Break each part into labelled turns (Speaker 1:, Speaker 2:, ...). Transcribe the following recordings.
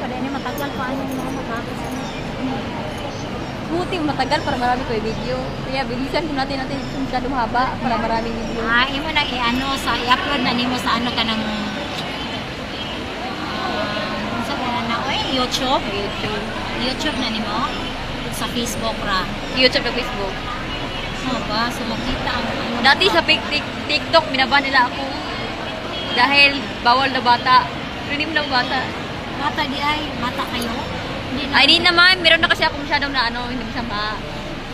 Speaker 1: Kada ini matagal pa ano mga matapos.
Speaker 2: Buti matagal para marami ko yung video. Kaya bilisan ko natin ito masyadong haba para maraming video.
Speaker 1: Imo na i-ano sa i-upload na nimo sa ano ka ng sa na YouTube. YouTube na nimo sa Facebook ra.
Speaker 2: YouTube na Facebook.
Speaker 1: Oh ba, so makita ang ano.
Speaker 2: Dati sa TikTok, binaban nila ako. Dahil bawal na bata. Pero hindi mo na bata.
Speaker 1: Bata di ay, bata kayo.
Speaker 2: Ay, di naman. Meron na kasi ako masyadong na ano, hindi masama.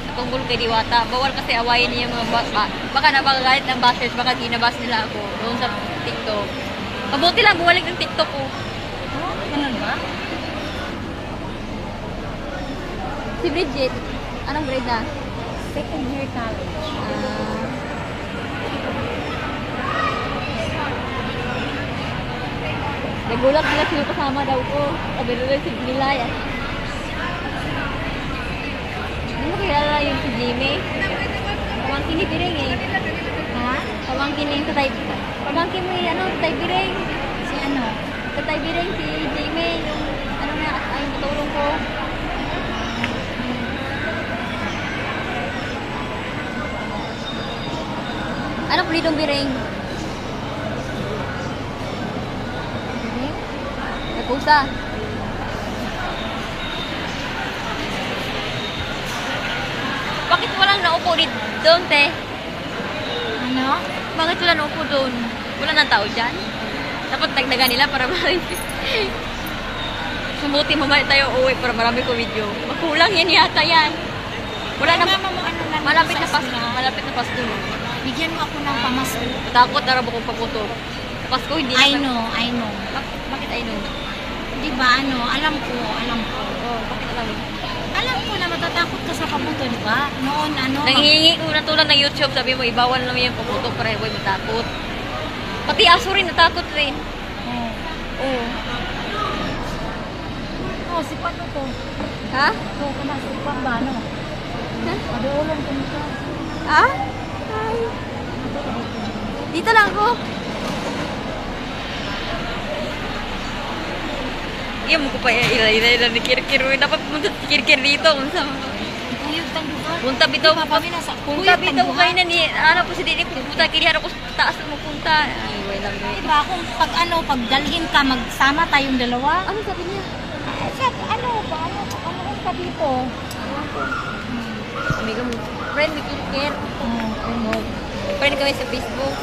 Speaker 2: Natunggol kay Diwata. Bawal kasi awayin niya yung mga baka napakagalit ng bashers, baka ginabas nila ako doon sa TikTok. Mabuti lang, bumalik ng TikTok ko.
Speaker 1: Oh, ganun ba?
Speaker 2: Si Bridget, anong grade na?
Speaker 1: Second year college.
Speaker 2: Nagulat nila sila kasama daw ko. Sabi nila si Nilay. Hindi mo kilala yung si Jimmy? Pamangkin ni Piring eh.
Speaker 1: Ha?
Speaker 2: Pamangkin ni sa Tay. Pamangkin mo yung sa Tay Piring.
Speaker 1: Si ano?
Speaker 2: Sa Tay Piring si Jimmy. Yung ano na, ay matulong ko. Anong pulidong Piring? Pusa. Bakit walang naupo doon, te?
Speaker 1: Ano?
Speaker 2: Bakit wala naupo doon? Wala nang tao dyan? Dapat dagdagan nila para marami. Mabuti mamaya tayo uwi para marami ko video. Magkulang yan yata yan. Wala na. Malapit na Pasko. Malapit na Pasko.
Speaker 1: Bigyan mo ako ng pamasko.
Speaker 2: Takot na ako pagputo. Pasko hindi
Speaker 1: I
Speaker 2: naman.
Speaker 1: know.
Speaker 2: Bakit I know?
Speaker 1: Di ba ano, alam ko.
Speaker 2: Oh, bakit alam mo?
Speaker 1: Alam ko na matatakot ka sa pabuto, di ba? Noon ano.
Speaker 2: Nanghihingi ko na tulad ng YouTube, sabi mo, ibawal naman yung paputok para huwag matakot. Pati aso rin, natakot rin.
Speaker 1: Oh.
Speaker 2: Oo.
Speaker 1: Oh, si Pato to.
Speaker 2: Ha?
Speaker 1: So, kana si Pang ba ano?
Speaker 2: Ha?
Speaker 1: Maduulong ko nito.
Speaker 2: Ha? Ay. Dito lang ako. Iya mo ko pa ila ni Kirkir. Dapat punta si Kirkir dito.
Speaker 1: Uyog tang lugar.
Speaker 2: Punta bitaw.
Speaker 1: Kami nasa
Speaker 2: Punta bitaw kayo na ni. Ano po si Dini. Punta kiri. Ano ko taas mo punta. Ay, wala lang.
Speaker 1: Di ba kung pag ano, pag dalhin ka, magsama tayong dalawa?
Speaker 2: Ano sabi niya?
Speaker 1: Ano ka dito?
Speaker 2: Amiga mo. Friend ni Kirkir.
Speaker 1: Oh,
Speaker 2: Friend kami sa Facebook.